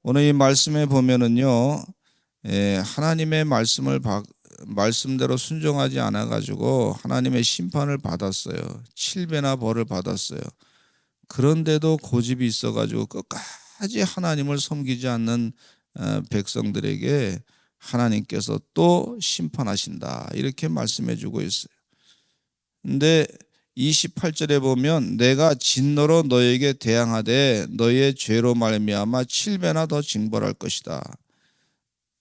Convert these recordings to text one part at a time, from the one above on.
오늘 이 말씀에 보면은요, 하나님의 말씀대로 순종하지 않아 가지고 하나님의 심판을 받았어요. 7배나 벌을 받았어요. 그런데도 고집이 있어 가지고 끝까지 하나님을 섬기지 않는 백성들에게 하나님께서 또 심판하신다, 이렇게 말씀해 주고 있어요. 근데 28절에 보면 내가 진노로 너에게 대항하되 너희의 죄로 말미암아 7배나 더 징벌할 것이다.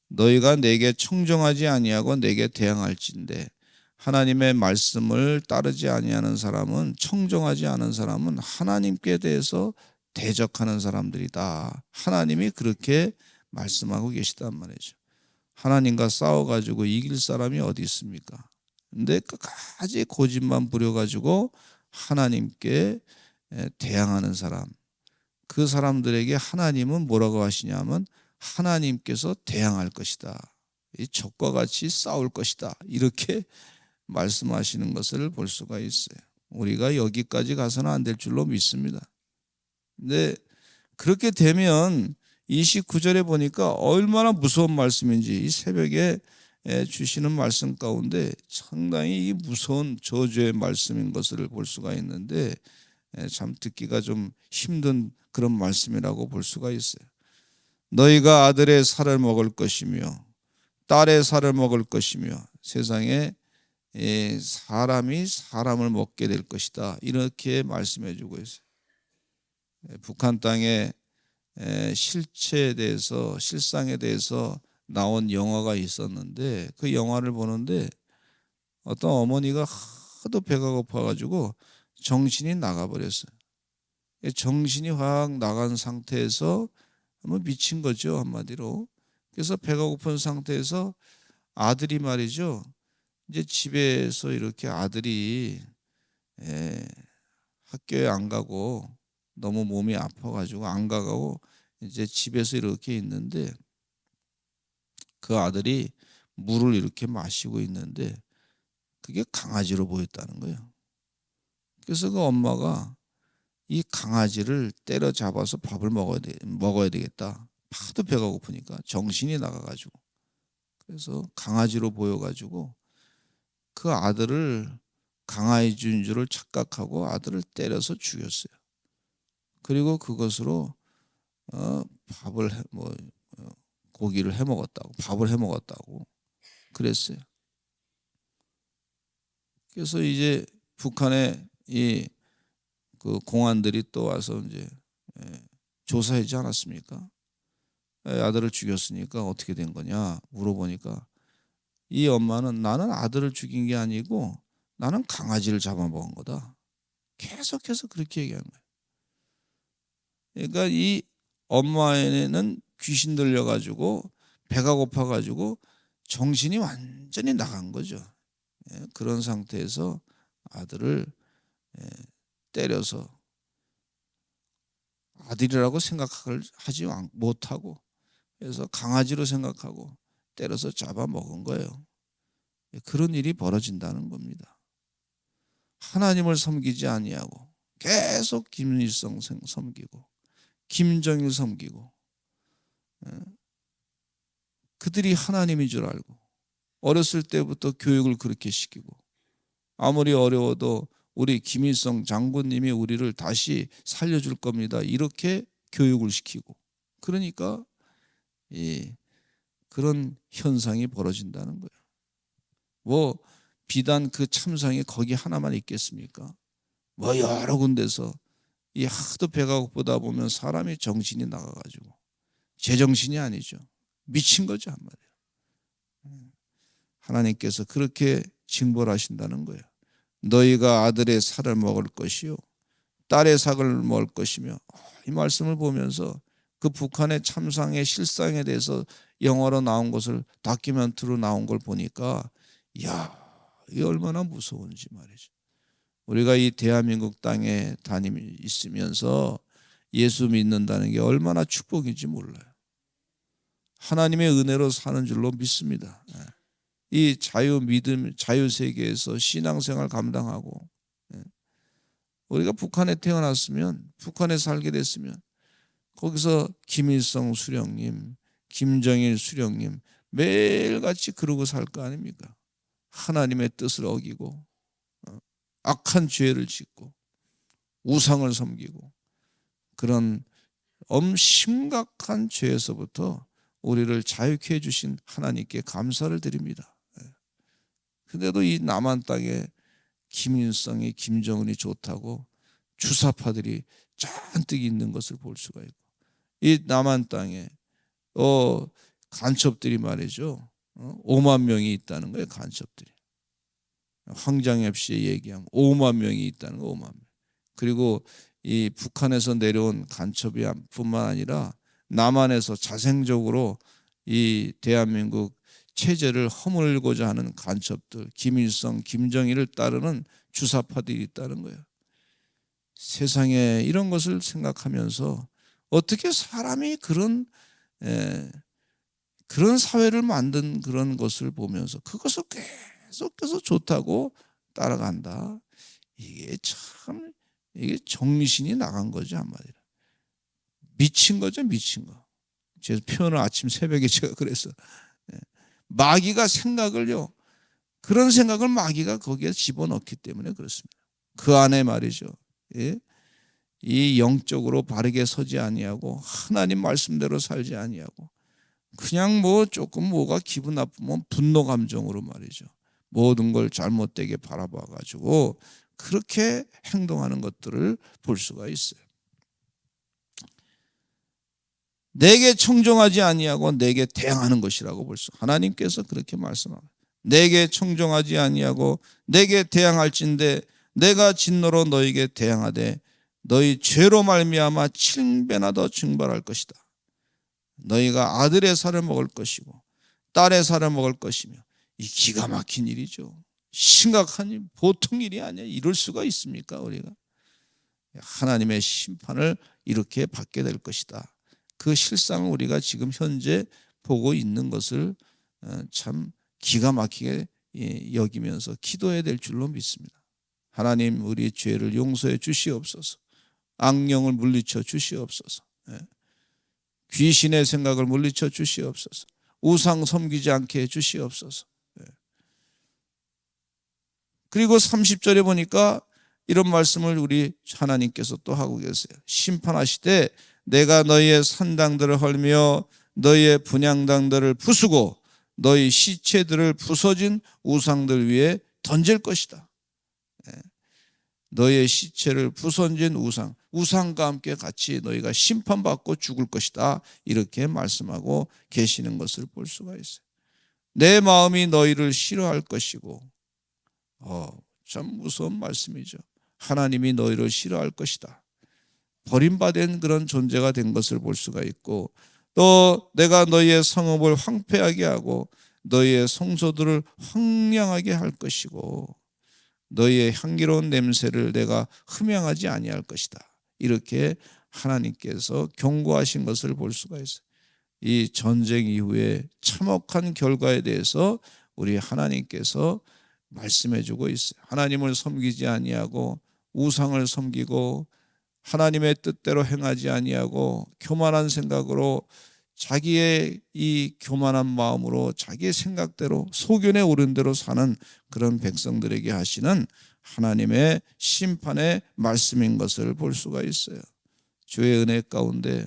너희가 내게 청정하지 아니하고 내게 대항할진대. 하나님의 말씀을 따르지 아니하는 사람은, 청정하지 않은 사람은 하나님께 대해서 대적하는 사람들이다. 하나님이 그렇게 말씀하고 계시단 말이죠. 하나님과 싸워가지고 이길 사람이 어디 있습니까? 근데 끝까지 고집만 부려가지고 하나님께 대항하는 사람, 그 사람들에게 하나님은 뭐라고 하시냐면 하나님께서 대항할 것이다, 이 적과 같이 싸울 것이다, 이렇게 말씀하시는 것을 볼 수가 있어요. 우리가 여기까지 가서는 안 될 줄로 믿습니다. 근데 그렇게 되면 29절에 보니까 얼마나 무서운 말씀인지, 이 새벽에 주시는 말씀 가운데 상당히 무서운 저주의 말씀인 것을 볼 수가 있는데, 참 듣기가 좀 힘든 그런 말씀이라고 볼 수가 있어요. 너희가 아들의 살을 먹을 것이며 딸의 살을 먹을 것이며 세상에 사람이 사람을 먹게 될 것이다, 이렇게 말씀해 주고 있어요. 북한 땅에 실체에 대해서, 실상에 대해서 나온 영화가 있었는데, 그 영화를 보는데 어떤 어머니가 하도 배가 고파가지고 정신이 나가버렸어요. 정신이 확 나간 상태에서 미친 거죠, 한마디로. 그래서 배가 고픈 상태에서 아들이 말이죠, 이제 집에서 이렇게 아들이 학교에 안 가고 너무 몸이 아파가지고 안 가고 이제 집에서 이렇게 있는데, 그 아들이 물을 이렇게 마시고 있는데 그게 강아지로 보였다는 거예요. 그래서 그 엄마가 이 강아지를 때려잡아서 밥을 먹어야 되겠다. 하도 배가 고프니까 정신이 나가가지고, 그래서 강아지로 보여가지고 그 아들을 강아지인 줄을 착각하고 아들을 때려서 죽였어요. 그리고 그것으로 밥을 고기를 해 먹었다고, 밥을 해 먹었다고 그랬어요. 그래서 이제 북한에 그 공안들이 또 와서 이제 조사하지 않았습니까? 아들을 죽였으니까 어떻게 된 거냐 물어보니까, 이 엄마는 나는 아들을 죽인 게 아니고 나는 강아지를 잡아먹은 거다, 계속해서 그렇게 얘기하는 거예요. 그러니까 이 엄마에는 귀신 들려가지고 배가 고파가지고 정신이 완전히 나간 거죠. 그런 상태에서 아들을 때려서, 아들이라고 생각을 하지 못하고, 그래서 강아지로 생각하고 때려서 잡아먹은 거예요. 그런 일이 벌어진다는 겁니다. 하나님을 섬기지 아니하고 계속 김일성 섬기고 김정일 섬기고, 그들이 하나님인 줄 알고 어렸을 때부터 교육을 그렇게 시키고, 아무리 어려워도 우리 김일성 장군님이 우리를 다시 살려줄 겁니다, 이렇게 교육을 시키고, 그러니까 그런 현상이 벌어진다는 거예요. 뭐 비단 그 참상이 거기 하나만 있겠습니까? 뭐 여러 군데서 이 하도 배가 고프다 보면 사람이 정신이 나가가지고, 제정신이 아니죠, 미친 거죠, 한마디로. 하나님께서 그렇게 징벌하신다는 거예요. 너희가 아들의 살을 먹을 것이요 딸의 살을 먹을 것이며, 이 말씀을 보면서 그 북한의 참상의 실상에 대해서 영화로 나온 것을, 다큐멘터리로 나온 걸 보니까 이야, 이게 얼마나 무서운지 말이죠. 우리가 이 대한민국 땅에 있으면서 예수 믿는다는 게 얼마나 축복인지 몰라요. 하나님의 은혜로 사는 줄로 믿습니다. 이 믿음, 자유세계에서 신앙생활 감당하고, 우리가 북한에 태어났으면, 북한에 살게 됐으면 거기서 김일성 수령님, 김정일 수령님 매일같이 그러고 살 거 아닙니까? 하나님의 뜻을 어기고 악한 죄를 짓고 우상을 섬기고 그런 심각한 죄에서부터 우리를 자유케 해주신 하나님께 감사를 드립니다. 근데도 이 남한 땅에 김일성이 김정은이 좋다고 주사파들이 잔뜩 있는 것을 볼 수가 있고, 이 남한 땅에 간첩들이 말이죠, 5만 명이 있다는 거예요. 간첩들이 황장엽 씨의 얘기하면 5만 명이 있다는 거. 5만 명. 그리고 이 북한에서 내려온 간첩이 뿐만 아니라 남한에서 자생적으로 이 대한민국 체제를 허물고자 하는 간첩들, 김일성, 김정일을 따르는 주사파들이 있다는 거예요. 세상에 이런 것을 생각하면서 어떻게 사람이 그런 사회를 만든 그런 것을 보면서 그것을 계속해서 좋다고 따라간다. 이게 정신이 나간 거죠, 한마디로. 미친 거죠, 미친 거. 제 표현을 아침 새벽에 제가 그래서 마귀가 생각을요, 그런 생각을 마귀가 거기에 집어넣기 때문에 그렇습니다. 그 안에 말이죠, 이 영적으로 바르게 서지 아니하고 하나님 말씀대로 살지 아니하고 그냥 조금 뭐가 기분 나쁘면 분노 감정으로 말이죠, 모든 걸 잘못되게 바라봐 가지고 그렇게 행동하는 것들을 볼 수가 있어요. 내게 청종하지 아니하고 내게 대항하는 것이라고 볼 수. 하나님께서 그렇게 말씀합니다. 내게 청종하지 아니하고 내게 대항할진대 내가 진노로 너에게 대항하되 너희 죄로 말미암아 7배나 더 증발할 것이다. 너희가 아들의 살을 먹을 것이고 딸의 살을 먹을 것이며. 이 기가 막힌 일이죠. 심각한 보통 일이 아니야. 이럴 수가 있습니까, 우리가? 하나님의 심판을 이렇게 받게 될 것이다. 그 실상을 우리가 지금 현재 보고 있는 것을 참 기가 막히게 여기면서 기도해야 될 줄로 믿습니다. 하나님, 우리 죄를 용서해 주시옵소서. 악령을 물리쳐 주시옵소서. 귀신의 생각을 물리쳐 주시옵소서. 우상 섬기지 않게 해 주시옵소서. 그리고 30절에 보니까 이런 말씀을 우리 하나님께서 또 하고 계세요. 심판하시되 내가 너희의 산당들을 헐며 너희의 분향당들을 부수고 너희 시체들을 부서진 우상들 위에 던질 것이다. 너희의 시체를 부서진 우상과 함께 같이 너희가 심판받고 죽을 것이다. 이렇게 말씀하고 계시는 것을 볼 수가 있어요. 내 마음이 너희를 싫어할 것이고, 참 무서운 말씀이죠. 하나님이 너희를 싫어할 것이다. 버림받은 그런 존재가 된 것을 볼 수가 있고, 또 내가 너희의 성읍을 황폐하게 하고 너희의 성소들을 황량하게 할 것이고 너희의 향기로운 냄새를 내가 흠양하지 아니할 것이다. 이렇게 하나님께서 경고하신 것을 볼 수가 있어요. 이 전쟁 이후에 참혹한 결과에 대해서 우리 하나님께서 말씀해 주고 있어요. 하나님을 섬기지 아니하고 우상을 섬기고 하나님의 뜻대로 행하지 아니하고 교만한 생각으로 자기의 이 교만한 마음으로 자기의 생각대로 소견에 오른 대로 사는 그런 백성들에게 하시는 하나님의 심판의 말씀인 것을 볼 수가 있어요. 주의 은혜 가운데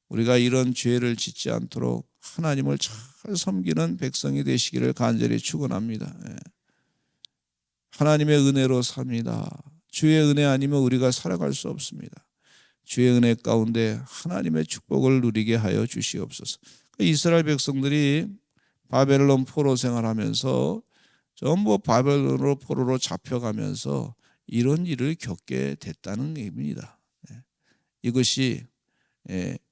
우리가 이런 죄를 짓지 않도록 하나님을 잘 섬기는 백성이 되시기를 간절히 축원합니다. 하나님의 은혜로 삽니다. 주의 은혜 아니면 우리가 살아갈 수 없습니다. 주의 은혜 가운데 하나님의 축복을 누리게 하여 주시옵소서. 이스라엘 백성들이 바벨론 포로 생활하면서 전부 바벨론으로 포로로 잡혀가면서 이런 일을 겪게 됐다는 얘기입니다. 이것이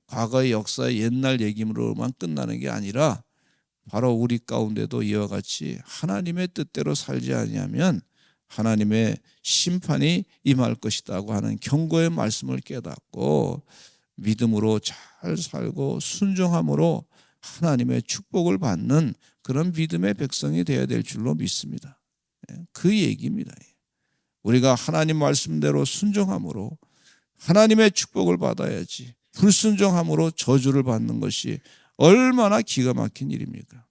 과거의 역사의 옛날 얘기로만 끝나는 게 아니라 바로 우리 가운데도 이와 같이 하나님의 뜻대로 살지 아니하면 하나님의 심판이 임할 것이라고 하는 경고의 말씀을 깨닫고 믿음으로 잘 살고 순종함으로 하나님의 축복을 받는 그런 믿음의 백성이 되어야 될 줄로 믿습니다. 그 얘기입니다. 우리가 하나님 말씀대로 순종함으로 하나님의 축복을 받아야지 불순종함으로 저주를 받는 것이 얼마나 기가 막힌 일입니까?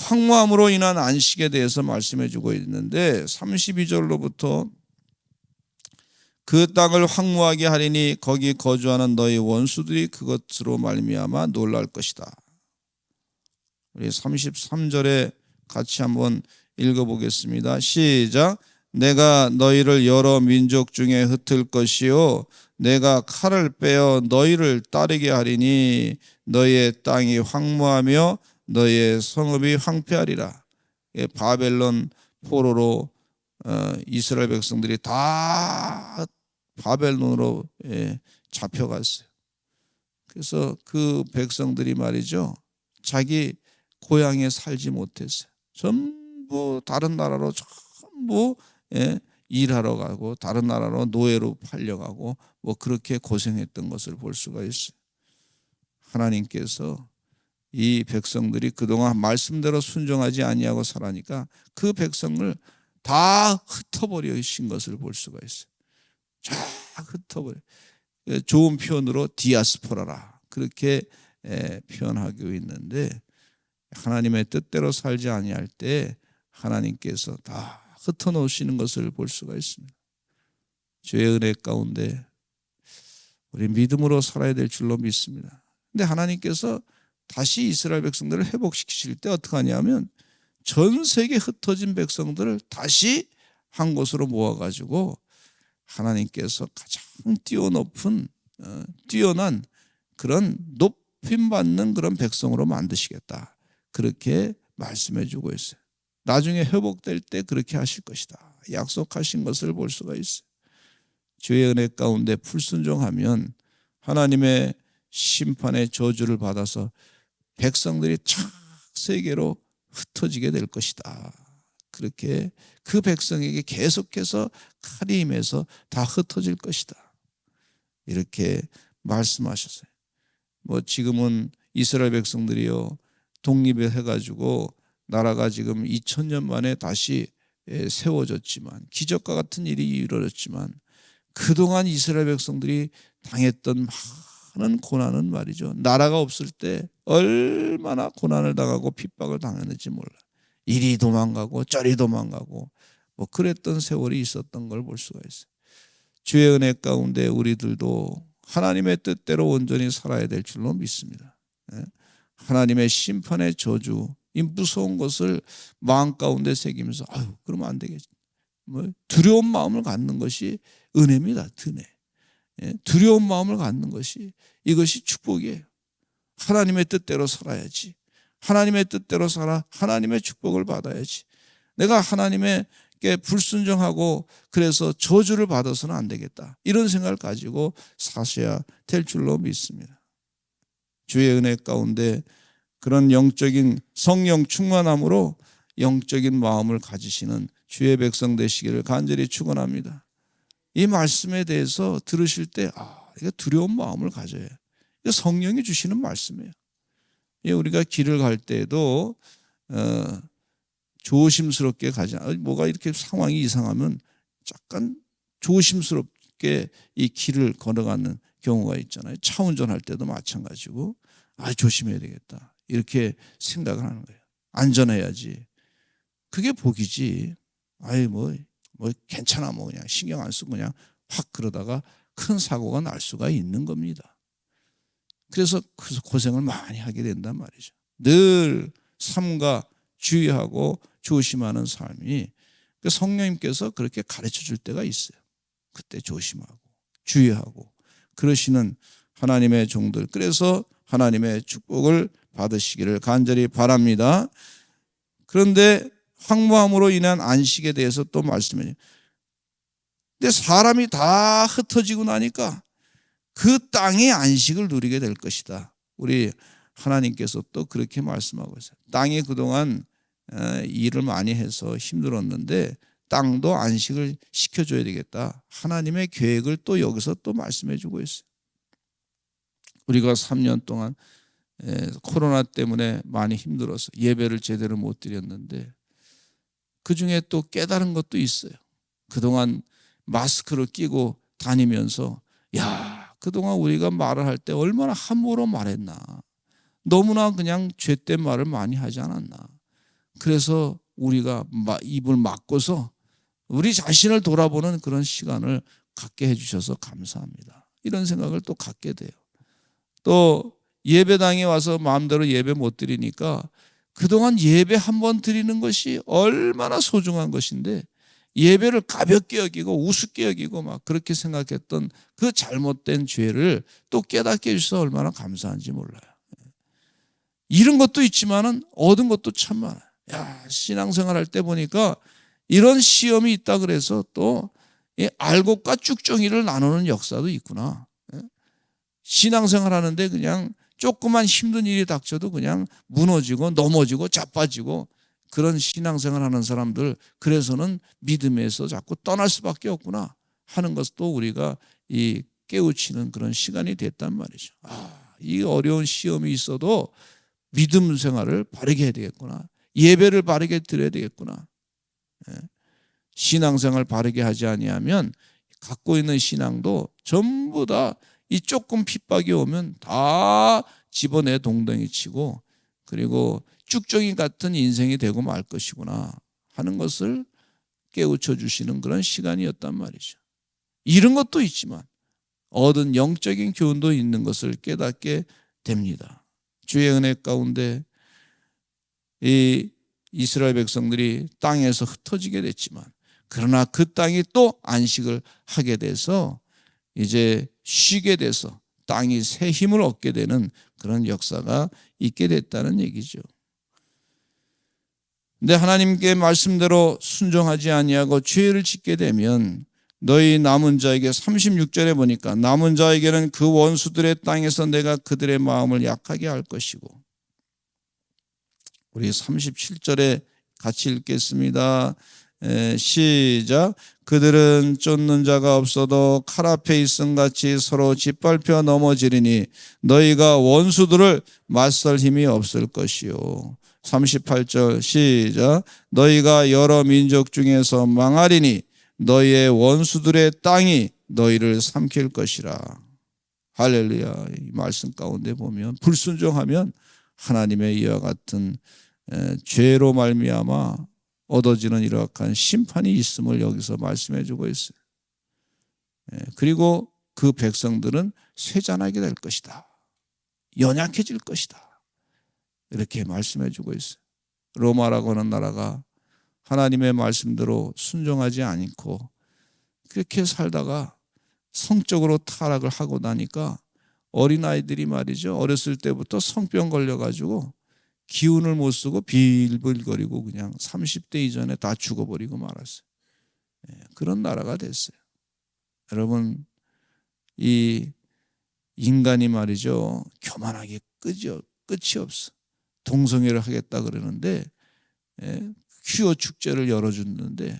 황무함으로 인한 안식에 대해서 말씀해 주고 있는데 32절로부터 그 땅을 황무하게 하리니 거기 거주하는 너희 원수들이 그것으로 말미암아 놀랄 것이다. 우리 33절에 같이 한번 읽어보겠습니다. 시작. 내가 너희를 여러 민족 중에 흩을 것이요 내가 칼을 빼어 너희를 따르게 하리니 너희의 땅이 황무하며 너희의 성읍이 황폐하리라. 바벨론 포로로 이스라엘 백성들이 다 바벨론으로 잡혀갔어요. 그래서 그 백성들이 말이죠, 자기 고향에 살지 못했어요. 전부 다른 나라로 전부 일하러 가고 다른 나라로 노예로 팔려가고 뭐 그렇게 고생했던 것을 볼 수가 있어요. 하나님께서 이 백성들이 그동안 말씀대로 순종하지 아니하고 살아니까 그 백성을 다 흩어버리신 것을 볼 수가 있어요. 쫙 흩어버려. 좋은 표현으로 디아스포라라 그렇게 표현하고 있는데, 하나님의 뜻대로 살지 아니할 때 하나님께서 다 흩어놓으시는 것을 볼 수가 있습니다. 주의 은혜 가운데 우리 믿음으로 살아야 될 줄로 믿습니다. 근데 하나님께서 다시 이스라엘 백성들을 회복시키실 때 어떻게 하냐면 전 세계 흩어진 백성들을 다시 한 곳으로 모아가지고 하나님께서 가장 뛰어난 그런 높임받는 그런 백성으로 만드시겠다. 그렇게 말씀해 주고 있어요. 나중에 회복될 때 그렇게 하실 것이다. 약속하신 것을 볼 수가 있어요. 주의 은혜 가운데 불순종하면 하나님의 심판의 저주를 받아서 백성들이 쫙 세계로 흩어지게 될 것이다. 그렇게 그 백성에게 계속해서 칼이 임해서 다 흩어질 것이다. 이렇게 말씀하셨어요. 뭐 지금은 이스라엘 백성들이요 독립을 해가지고 나라가 지금 2000년 만에 다시 세워졌지만, 기적과 같은 일이 이루어졌지만 그동안 이스라엘 백성들이 당했던 많은 고난은 말이죠, 나라가 없을 때 얼마나 고난을 당하고 핍박을 당했는지 몰라. 이리 도망가고 저리 도망가고 뭐 그랬던 세월이 있었던 걸 볼 수가 있어요. 주의 은혜 가운데 우리들도 하나님의 뜻대로 온전히 살아야 될 줄로 믿습니다. 하나님의 심판의 저주, 이 무서운 것을 마음 가운데 새기면서 그러면 안 되겠지. 뭐 두려운 마음을 갖는 것이 은혜입니다. 두려운 마음을 갖는 것이, 이것이 축복이에요. 하나님의 뜻대로 살아야지. 하나님의 뜻대로 살아 하나님의 축복을 받아야지. 내가 하나님에게 불순종하고 그래서 저주를 받아서는 안 되겠다. 이런 생각을 가지고 사셔야 될 줄로 믿습니다. 주의 은혜 가운데 그런 영적인 성령 충만함으로 영적인 마음을 가지시는 주의 백성 되시기를 간절히 축원합니다. 이 말씀에 대해서 들으실 때 이거 두려운 마음을 가져야 해요. 이거 성령이 주시는 말씀이에요. 우리가 길을 갈 때에도 조심스럽게 가지 않아요. 뭐가 이렇게 상황이 이상하면 약간 조심스럽게 이 길을 걸어가는 경우가 있잖아요. 차 운전할 때도 마찬가지고 조심해야 되겠다 이렇게 생각을 하는 거예요. 안전해야지. 그게 복이지. 뭐 괜찮아, 뭐 그냥 신경 안 쓰고 그냥 확 그러다가 큰 사고가 날 수가 있는 겁니다. 그래서 고생을 많이 하게 된단 말이죠. 늘 삼가 주의하고 조심하는 삶이, 성령님께서 그렇게 가르쳐 줄 때가 있어요. 그때 조심하고 주의하고 그러시는 하나님의 종들, 그래서 하나님의 축복을 받으시기를 간절히 바랍니다. 그런데 황무함으로 인한 안식에 대해서 또 말씀해요. 근데 사람이 다 흩어지고 나니까 그 땅의 안식을 누리게 될 것이다. 우리 하나님께서 또 그렇게 말씀하고 있어요. 땅이 그동안 일을 많이 해서 힘들었는데 땅도 안식을 시켜줘야 되겠다. 하나님의 계획을 또 여기서 또 말씀해 주고 있어요. 우리가 3년 동안 코로나 때문에 많이 힘들어서 예배를 제대로 못 드렸는데 그중에 또 깨달은 것도 있어요. 그동안 마스크를 끼고 다니면서 야, 그동안 우리가 말을 할 때 얼마나 함부로 말했나. 너무나 그냥 죄된 말을 많이 하지 않았나. 그래서 우리가 입을 막고서 우리 자신을 돌아보는 그런 시간을 갖게 해주셔서 감사합니다. 이런 생각을 또 갖게 돼요. 또 예배당에 와서 마음대로 예배 못 드리니까 그동안 예배 한 번 드리는 것이 얼마나 소중한 것인데 예배를 가볍게 여기고 우습게 여기고 막 그렇게 생각했던 그 잘못된 죄를 또 깨닫게 해주셔서 얼마나 감사한지 몰라요. 잃은 것도 있지만은 얻은 것도 참 많아요. 야, 신앙생활 할 때 보니까 이런 시험이 있다 그래서 또 알곡과 쭉정이를 나누는 역사도 있구나. 신앙생활 하는데 그냥 조그만 힘든 일이 닥쳐도 그냥 무너지고 넘어지고 자빠지고 그런 신앙생활 하는 사람들, 그래서는 믿음에서 자꾸 떠날 수밖에 없구나 하는 것도 우리가 이 깨우치는 그런 시간이 됐단 말이죠. 이 어려운 시험이 있어도 믿음 생활을 바르게 해야 되겠구나. 예배를 바르게 드려야 되겠구나. 신앙생활 바르게 하지 아니하면 갖고 있는 신앙도 전부 다 이 조금 핍박이 오면 다 집어내 동덩이 치고 그리고 쭉정이 같은 인생이 되고 말 것이구나 하는 것을 깨우쳐 주시는 그런 시간이었단 말이죠. 잃은 것도 있지만 얻은 영적인 교훈도 있는 것을 깨닫게 됩니다. 주의 은혜 가운데 이 이스라엘 백성들이 땅에서 흩어지게 됐지만 그러나 그 땅이 또 안식을 하게 돼서 이제 쉬게 돼서 땅이 새 힘을 얻게 되는 그런 역사가 있게 됐다는 얘기죠. 근데 하나님께 말씀대로 순종하지 아니하고 죄를 짓게 되면 너희 남은 자에게 36절에 보니까 남은 자에게는 그 원수들의 땅에서 내가 그들의 마음을 약하게 할 것이고, 우리 37절에 같이 읽겠습니다. 시작. 그들은 쫓는 자가 없어도 칼 앞에 있음같이 서로 짓밟혀 넘어지리니 너희가 원수들을 맞설 힘이 없을 것이요. 38절 시작. 너희가 여러 민족 중에서 망하리니 너희의 원수들의 땅이 너희를 삼킬 것이라. 할렐루야. 이 말씀 가운데 보면 불순종하면 하나님의 이와 같은 죄로 말미암아 얻어지는 이러한 심판이 있음을 여기서 말씀해 주고 있어요. 그리고 그 백성들은 쇠잔하게 될 것이다. 연약해질 것이다. 이렇게 말씀해 주고 있어요. 로마라고 하는 나라가 하나님의 말씀대로 순종하지 않고 그렇게 살다가 성적으로 타락을 하고 나니까 어린아이들이 말이죠. 어렸을 때부터 성병 걸려가지고 기운을 못 쓰고 빌빌거리고 그냥 30대 이전에 다 죽어버리고 말았어요. 그런 나라가 됐어요. 여러분, 이 인간이 말이죠. 교만하게 끝이 없어. 동성애를 하겠다 그러는데 퀴어 축제를 열어줬는데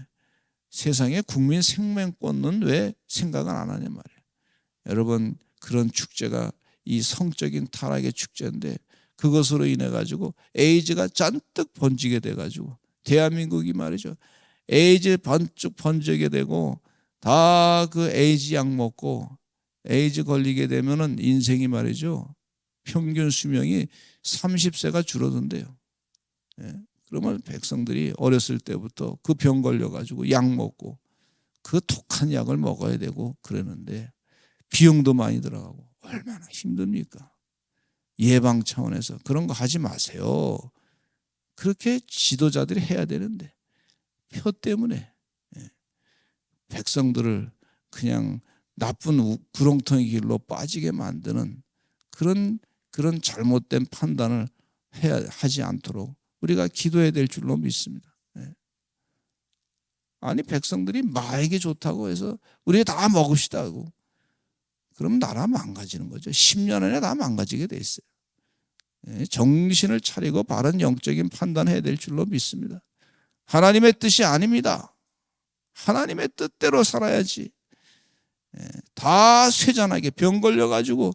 세상에 국민 생명권은 왜 생각을 안 하냐 말이에요. 여러분, 그런 축제가 이 성적인 타락의 축제인데 그것으로 인해 가지고 에이즈가 잔뜩 번지게 돼 가지고 대한민국이 말이죠. 에이즈 번지게 되고 다 그 에이즈 약 먹고 에이즈 걸리게 되면은 인생이 말이죠. 평균 수명이 30세가 줄어든대요. 그러면 백성들이 어렸을 때부터 그 병 걸려 가지고 약 먹고 그 독한 약을 먹어야 되고 그러는데 비용도 많이 들어가고 얼마나 힘듭니까? 예방 차원에서 그런 거 하지 마세요. 그렇게 지도자들이 해야 되는데 표 때문에 백성들을 그냥 나쁜 구렁텅이 길로 빠지게 만드는 그런 잘못된 판단을 하지 않도록 우리가 기도해야 될 줄로 믿습니다. 아니 백성들이 마에게 좋다고 해서 우리가 다 먹읍시다 하고 그럼 나라 망가지는 거죠. 10년 안에 다 망가지게 돼 있어요. 정신을 차리고 바른 영적인 판단해야 될 줄로 믿습니다. 하나님의 뜻이 아닙니다. 하나님의 뜻대로 살아야지. 다 쇠잔하게 병 걸려가지고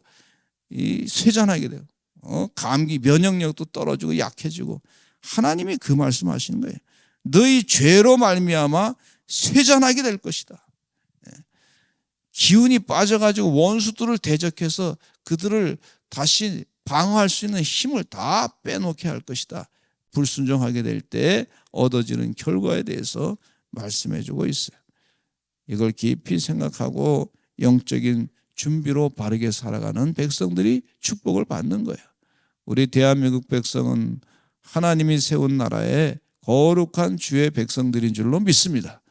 쇠잔하게 돼요. 감기 면역력도 떨어지고 약해지고 하나님이 그 말씀하시는 거예요. 너희 죄로 말미암아 쇠잔하게 될 것이다. 기운이 빠져가지고 원수들을 대적해서 그들을 다시 방어할 수 있는 힘을 다 빼놓게 할 것이다. 불순종하게 될 때 얻어지는 결과에 대해서 말씀해주고 있어요. 이걸 깊이 생각하고 영적인 준비로 바르게 살아가는 백성들이 축복을 받는 거예요. 우리 대한민국 백성은 하나님이 세운 나라의 거룩한 주의 백성들인 줄로 믿습니다.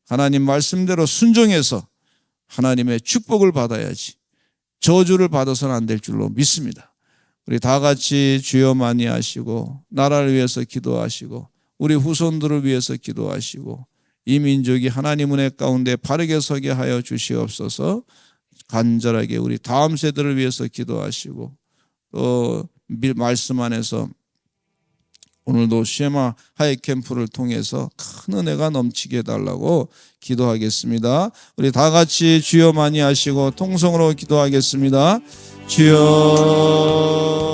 하나님 말씀대로 순종해서 하나님의 축복을 받아야지 저주를 받아서는 안 될 줄로 믿습니다. 우리 다 같이 주여 많이 하시고 나라를 위해서 기도하시고 우리 후손들을 위해서 기도하시고 이 민족이 하나님 은혜 가운데 바르게 서게 하여 주시옵소서. 간절하게 우리 다음 세대를 위해서 기도하시고 또 말씀 안에서 오늘도 쉐마 하이 캠프를 통해서 큰 은혜가 넘치게 해달라고 기도하겠습니다. 우리 다 같이 주여 많이 하시고 통성으로 기도하겠습니다. 주여